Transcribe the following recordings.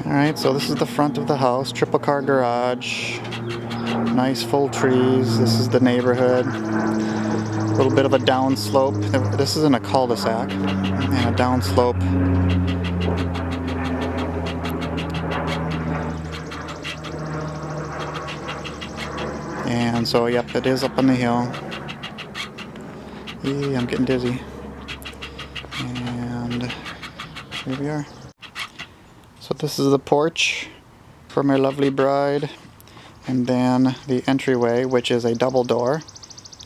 Alright, so this is the front of the house, triple car garage, nice full trees. This is the neighborhood. A little bit of a downslope. This is in a cul-de-sac and a downslope. And so, yep, it is up on the hill. Eee, I'm getting dizzy. And here we are. So this is the porch for my lovely bride. And then the entryway, which is a double door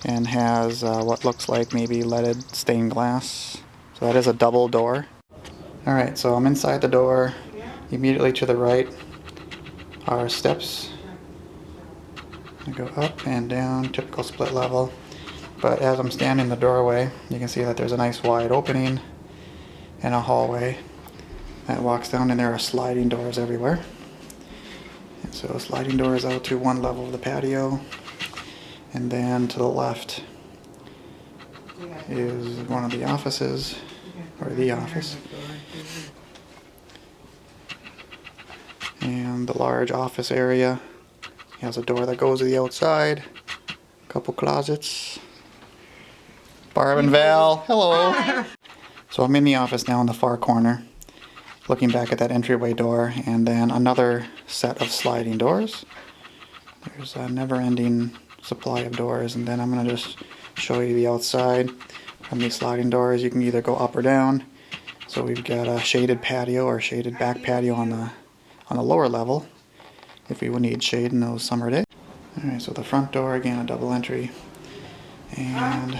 and has what looks like maybe leaded stained glass. So that is a double door. Alright, so I'm inside the door. Immediately to the right are steps. I go up and down, typical split level. But as I'm standing in the doorway, you can see that there's a nice wide opening and a hallway that walks down, and there are sliding doors everywhere. And so sliding doors out to one level of the patio, and then to the left is one of the offices, or the office. And the large office area has a door that goes to the outside, a couple closets. Barb and Val, hello. Hi. So I'm in the office now in the far corner, looking back at that entryway door, and then another set of sliding doors. There's a never-ending supply of doors, and then I'm going to just show you the outside. From these sliding doors, you can either go up or down. So we've got a shaded patio or shaded back patio on the lower level, if we would need shade in those summer days. Alright, so the front door, again, a double entry. And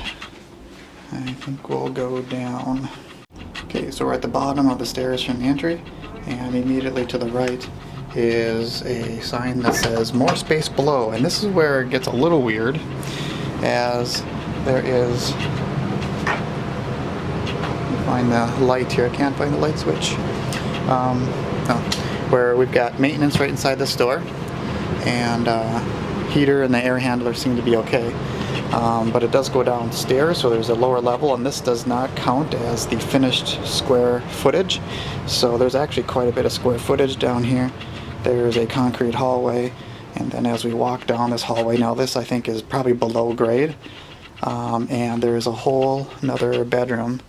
I think we'll go down. Okay, so we're at the bottom of the stairs from the entry, and immediately to the right is a sign that says more space below. And this is where it gets a little weird, as there is, find the light here, I can't find the light switch. Where we've got maintenance right inside the store, and heater and the air handler seem to be okay. But it does go downstairs, so there's a lower level, and this does not count as the finished square footage. So there's actually quite a bit of square footage down here. There's a concrete hallway, and then as we walk down this hallway, now this I think is probably below grade, and there's a whole another bedroom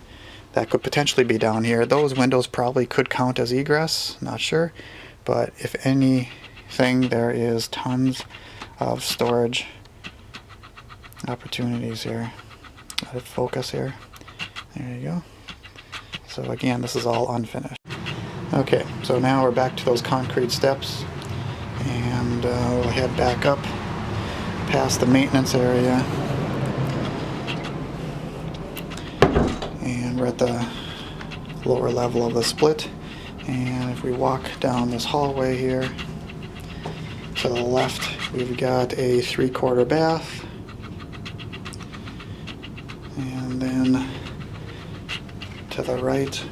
that could potentially be down here. Those windows probably could count as egress, not sure, but if anything, there is tons of storage opportunities here. Let it focus here. There you go. So again, this is all unfinished. Okay, so now we're back to those concrete steps, and we'll head back up past the maintenance area, and we're at the lower level of the split. And if we walk down this hallway here, to the left we've got a 3/4 bath. And then to the right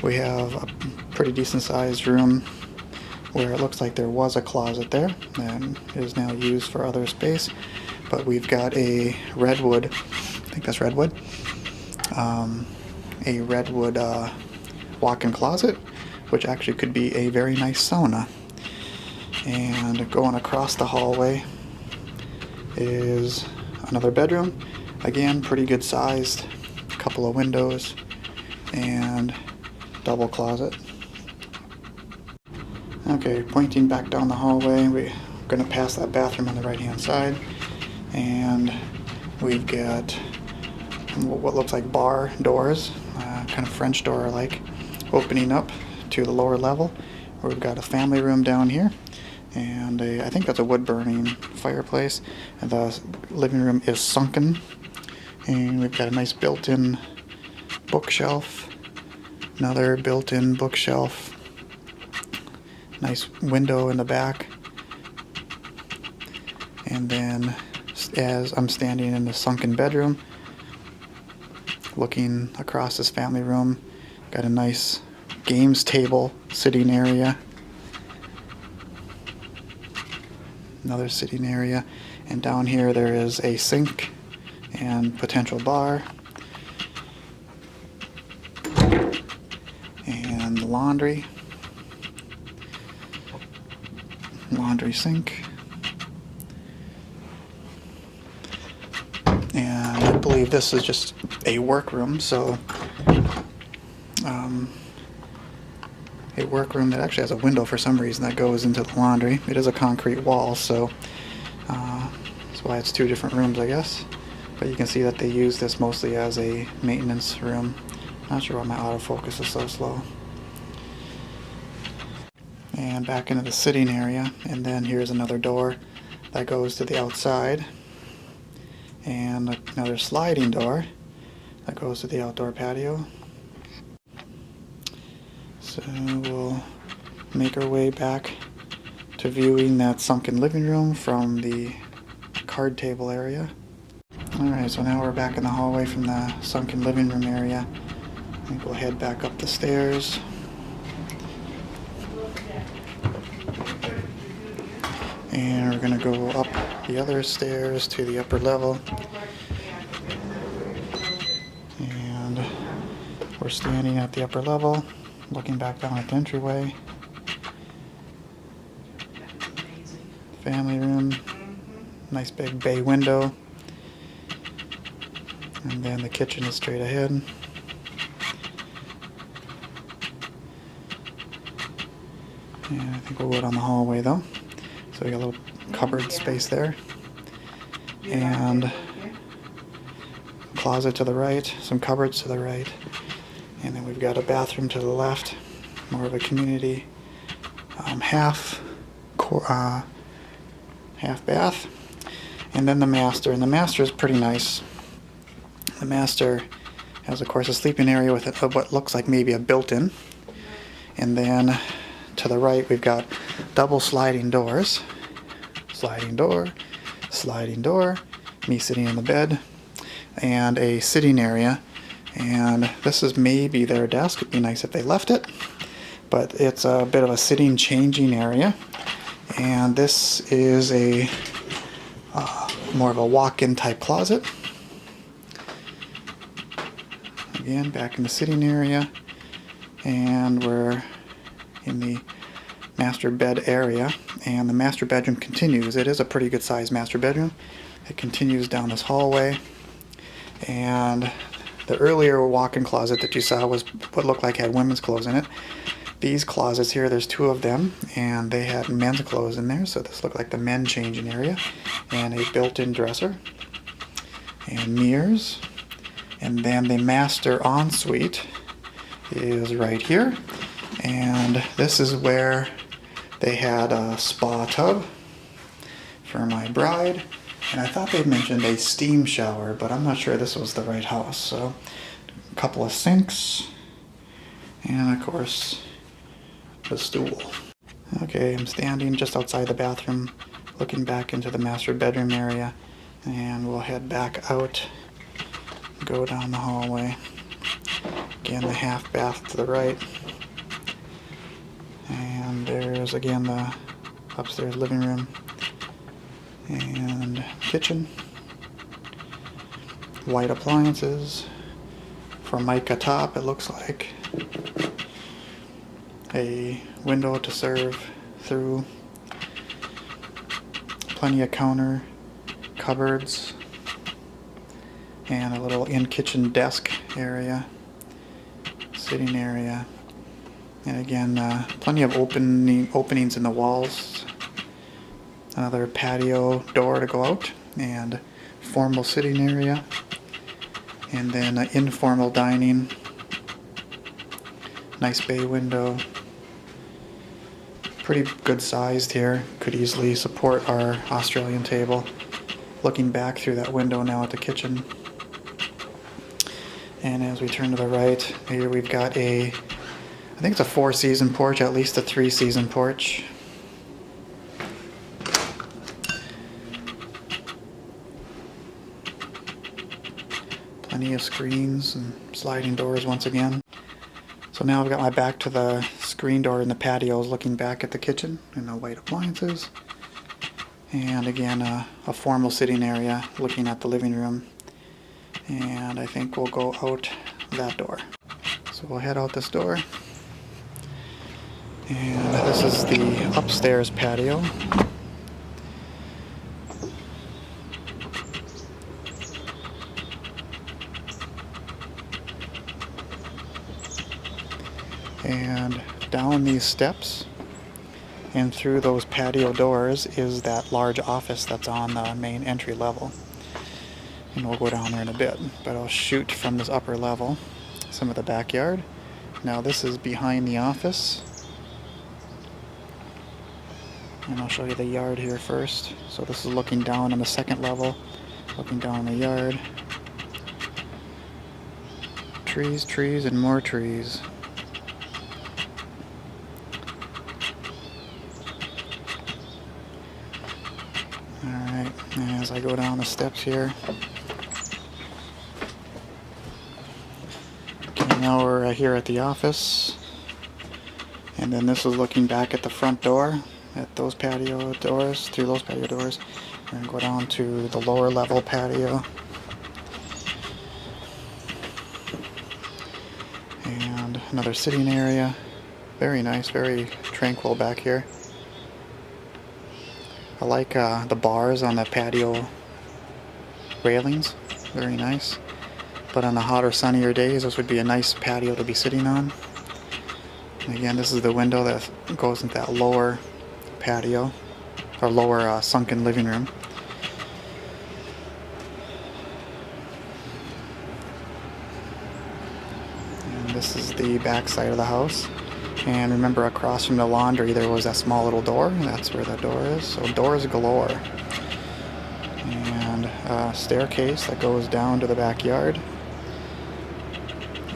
we have a pretty decent sized room where it looks like there was a closet there and is now used for other space. But we've got a redwood, I think that's redwood, a redwood walk-in closet, which actually could be a very nice sauna. And going across the hallway is another bedroom. Again, pretty good sized, couple of windows, and double closet. Okay, pointing back down the hallway, we're going to pass that bathroom on the right hand side, and we've got what looks like bar doors, kind of French door like, opening up to the lower level, where we've got a family room down here, and I think that's a wood burning fireplace, and the living room is sunken. And we've got a nice built-in bookshelf, another built-in bookshelf, nice window in the back. And then as I'm standing in the sunken bedroom, looking across this family room, got a nice games table sitting area, another sitting area, and down here there is a sink and potential bar, and laundry, laundry sink. And I believe this is just a workroom, so a workroom that actually has a window for some reason that goes into the laundry. It is a concrete wall, so that's why it's two different rooms, I guess. But you can see that they use this mostly as a maintenance room. Not sure why my autofocus is so slow. And back into the sitting area, and then here's another door that goes to the outside, and another sliding door that goes to the outdoor patio. So we'll make our way back to viewing that sunken living room from the card table area. Alright, so now we're back in the hallway from the sunken living room area. I think we'll head back up the stairs. And we're going to go up the other stairs to the upper level. And we're standing at the upper level, looking back down at the entryway. Family room, nice big bay window. And then the kitchen is straight ahead. And I think we'll go down the hallway though. So we got a little cupboard space there. And closet to the right, some cupboards to the right. And then we've got a bathroom to the left, more of a community half bath. And then the master, and the master is pretty nice. The master has, of course, a sleeping area with what looks like maybe a built-in. And then to the right, we've got double sliding doors. Sliding door, sliding door, me sitting in the bed, and a sitting area. And this is maybe their desk. It'd be nice if they left it. But it's a bit of a sitting changing area. And this is a more of a walk-in type closet. Again, back in the sitting area, and we're in the master bed area, and the master bedroom continues. It is a pretty good sized master bedroom. It continues down this hallway, and the earlier walk-in closet that you saw was what looked like had women's clothes in it. These closets here, there's two of them, and they had men's clothes in there, so this looked like the men changing area, and a built-in dresser, and mirrors. And then the master ensuite is right here. And this is where they had a spa tub for my bride. And I thought they mentioned a steam shower, but I'm not sure this was the right house. So a couple of sinks. And of course, the stool. Okay, I'm standing just outside the bathroom, looking back into the master bedroom area. And we'll head back out. Go down the hallway. Again, the half bath to the right. And there's again the upstairs living room and kitchen. White appliances. Formica top, it looks like. A window to serve through. Plenty of counter, cupboards. And a little in-kitchen desk area, sitting area, and again, plenty of openings in the walls. Another patio door to go out, and formal sitting area, and then informal dining. Nice bay window. Pretty good sized here. Could easily support our Australian table. Looking back through that window now at the kitchen. And as we turn to the right, here we've got I think it's a 4-season porch, at least a 3-season porch. Plenty of screens and sliding doors once again. So now I've got my back to the screen door in the patios, looking back at the kitchen and the white appliances. And again, a formal sitting area, looking at the living room. And I think we'll go out that door. So we'll head out this door. And This is the upstairs patio. And down these steps and through those patio doors is that large office that's on the main entry level. And we'll go down there in a bit, but I'll shoot from this upper level some of the backyard. Now this is behind the office. And I'll show you the yard here first. So this is looking down on the second level, looking down on the yard. Trees, trees, and more trees. Alright, and as I go down the steps here. Okay, now we're here at the office. And then this is looking back at the front door, at those patio doors, through those patio doors. We're going to go down to the lower level patio. And another sitting area. Very nice, very tranquil back here. I like the bars on the patio railings. Very nice. But on the hotter, sunnier days, this would be a nice patio to be sitting on. And again, this is the window that goes into that lower patio, or lower sunken living room. And this is the back side of the house. And remember, across from the laundry there was that small little door. That's where the door is. So doors galore. And a staircase that goes down to the backyard.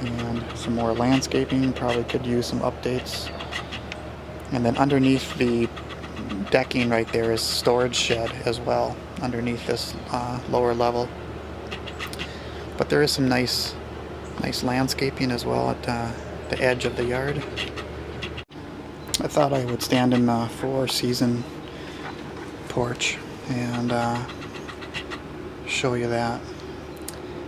And some more landscaping. Probably could use some updates. And then underneath the decking right there is storage shed as well. Underneath this lower level. But there is some nice landscaping as well at the edge of the yard. I thought I would stand in the four-season porch and show you that.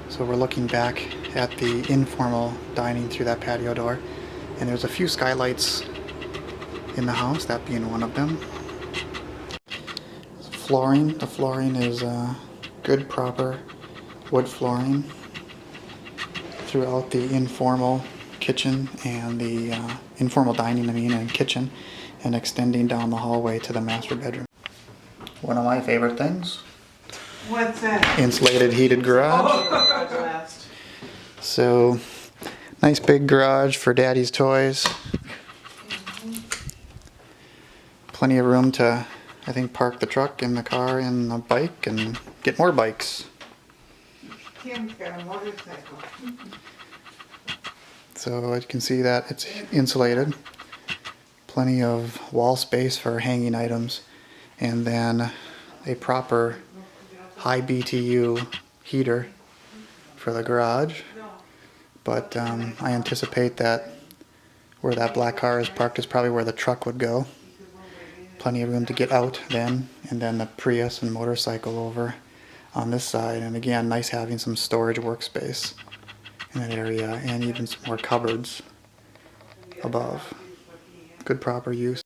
So we're looking back at the informal dining through that patio door, and there's a few skylights in the house, that being one of them. Flooring. The flooring is good, proper wood flooring throughout the informal kitchen and the informal dining, and kitchen, and extending down the hallway to the master bedroom. One of my favorite things. What's that? Insulated heated garage. Oh. So, nice big garage for Daddy's toys. Plenty of room to, I think, park the truck and the car and the bike and get more bikes. Tim's got a motorcycle. So you can see that it's insulated. Plenty of wall space for hanging items. And then a proper high BTU heater for the garage. But I anticipate that where that black car is parked is probably where the truck would go. Plenty of room to get out then, and then the Prius and motorcycle over on this side. And again, nice having some storage workspace in that area, and even some more cupboards above. Good proper use.